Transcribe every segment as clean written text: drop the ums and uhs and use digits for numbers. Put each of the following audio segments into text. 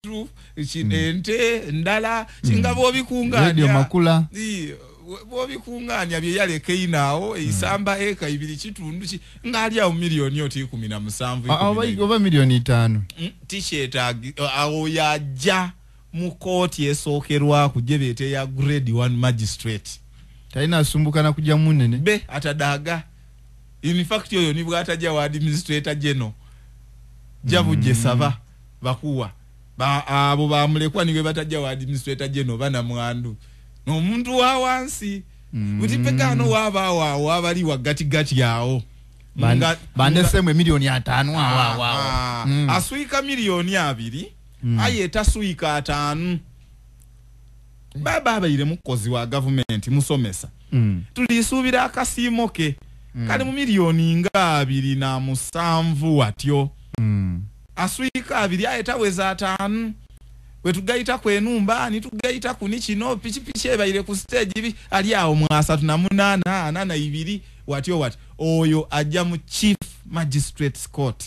Busatu ente ndala kinga bobikunganya radio makula bobikunganya bye yaleke inaawo isamba eka 2 kitundu ngali awo milioni oti 17 oba milioni 5 t-shirt awo yaja mu court esookerwa kujebete ya grade 1 magistrate taina asumbukana kuja munene be atadaga in fact yoyo nibwo ataja wa administrator general javuje saba bakuwa abo bamulekwa niwe bataja wa administrator general bana mwandu n'omuntu wa wansi utipekano waba abali wagati gati yawo bandesemwe milioni 5 aswika milioni 2 ayeta swika 5 baba abayire mukozi wa government musomesa tulisuubira akasiimo ke kali mu milioni nga 2.7 watyo aswika 2 ayeta weza 5 wetugaita kwenumba ni tugaita kuni kino pichipichi ebayire ku stage ibi ali awo mu 3.8 watyo wat oyo ajja mu chief magistrates court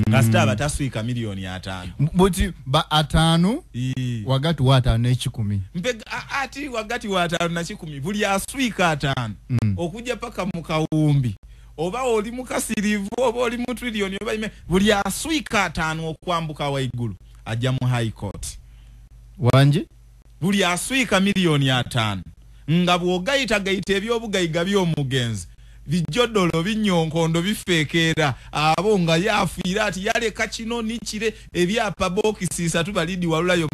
Gasta bataswika milioni 5 buti ba 5 wagati wa 5 n'ekikumi mpega ati wagati wa 5 na 10 buli aswika 5 okujja paka mu kawumbi oba oli mu kasirivu oba oli mu trillion oba ime buli aswika 5 okwambuka waigulu ajja mu high court wanje buli aswika milioni 5 nga bwogayita gayita ebyobugayiga by'omugenzi bijodolo binyonkondo bifeekera abo nga yafiira ati yaleka kino nikire ebyapa bokisi 3 balidi walulayo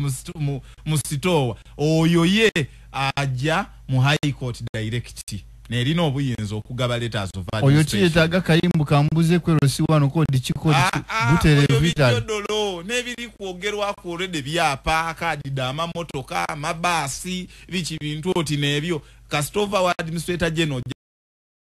mu sitowa oyo ye ajja mu high court direct nerino obuyinza okugaba letters of administration oyo tiyetaga kayimbu kambuze kwerosi wano kodi kikodi butere vital bijodolo nebiri kwogerwa ku already byapa kadida amamotoka amabasi bichi bintu oti nebyo Kastova wa administrator general